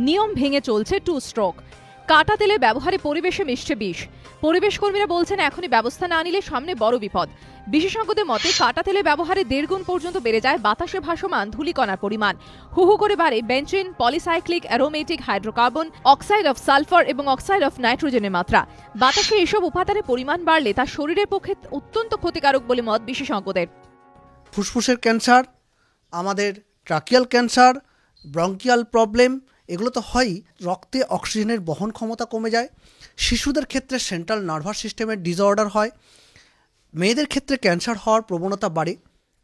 নিয়ম ভেঙে চলছে টু স্ট্রোক। কাটা তেলের ব্যবহারে পরিবেশে মিশছে বিষ। পরিবেশ কর্মীরা বলছেন এখনই ব্যবস্থা না নিলে সামনে বড় বিপদ। বিশেষজ্ঞদের মতে কাটা তেলের ব্যবহারে 1.5 গুণ পর্যন্ত বেড়ে যায় বাতাসে ভাসমান ধূলিকণার পরিমাণ। হু করে বাড়ে benzene, polycyclic aromatic hydrocarbon, oxide of sulphur এবং অক্সাইড অফ নাইট্রোজেনের মাত্রা। বাতাসে এসব উপাদানের পরিমাণ বাড়লে তা শরীরের পক্ষে অত্যন্ত ক্ষতিকারক বলে মত বিশেষজ্ঞদের। ফুসফুসের ক্যান্সার, আমাদের ট্রাকিয়াল ক্যান্সার, ব্রঙ্কিয়াল প্রবলেম, এগুলো তো হয়ই। রক্তে অক্সিজেনের বহন ক্ষমতা কমে যায়। শিশুদের ক্ষেত্রে সেন্ট্রাল নার্ভাস সিস্টেমের ডিসঅর্ডার হয়। মেয়েদের ক্ষেত্রে ক্যান্সার হওয়ার প্রবণতা বাড়ে।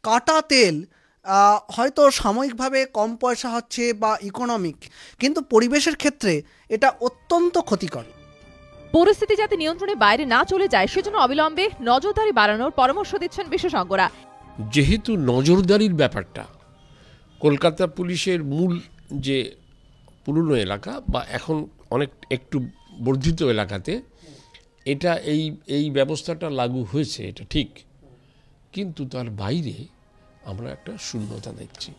কাটা তেল হয়তো সাময়িকভাবে কম পয়সা হচ্ছে বা ইকোনমিক, কিন্তু পরিবেশের ক্ষেত্রে এটা অত্যন্ত ক্ষতিকর। পরিস্থিতি যাতে নিয়ন্ত্রণের বাইরে না চলে যায় সেজন্য অবিলম্বে নজরদারি বাড়ানোর পরামর্শ দিচ্ছেন বিশেষজ্ঞরা। যেহেতু নজরদারির ব্যাপারটা কলকাতা পুলিশের মূল যে পুরনো এলাকা বা এখন একটু বর্ধিত এলাকাতে এটা এই ব্যবস্থাটা লাগু হয়েছে, এটা ঠিক, কিন্তু তার বাইরে আমরা একটা শূন্যতা দেখছি।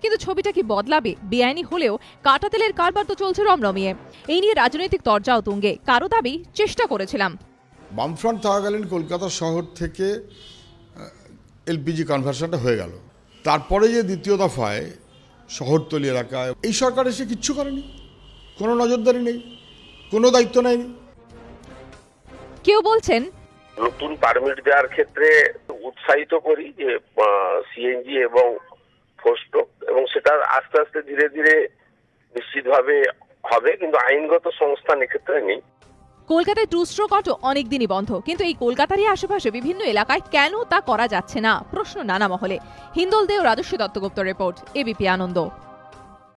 কিন্তু ছবিটা কি বদলাবে? বেআইনি হলেও কাটা তেলের কারবার তো চলছে রমরমিয়ে। এই নিয়ে রাজনৈতিক তরজাও তুঙ্গে। কারো দাবি চেষ্টা করেছিলাম। বামফ্রন্ট থাকাকালীন কলকাতা শহর থেকে এলপিজি কনভার্সনটা হয়ে গেল। তারপরে যে দ্বিতীয় দফায় শহরতলি এলাকায় এই সরকার এসে কিচ্ছু করেনি, কোনো নজরদারি নেই, কোনো দায়িত্ব নেয়নি। কেউ বলছেন নতুন পারমিট দেওয়ার ক্ষেত্রে উৎসাহিত করি যে সিএনজি এবং ফোস্টক, এবং সেটা আস্তে আস্তে ধীরে ধীরে নিশ্চিতভাবে হবে, কিন্তু আইনগত সংস্থান এক্ষেত্রে নেই। কলকাতায় টু স্ট্রোক অটো অনেকদিনই বন্ধ, কিন্তু এই কলকাতারই আশেপাশে বিভিন্ন এলাকায় কেন তা করা যাচ্ছে না প্রশ্ন নানা মহলে। হিন্দল দে ও রাজস্বী দত্তগুপ্ত রিপোর্ট, এবিপি আনন্দ।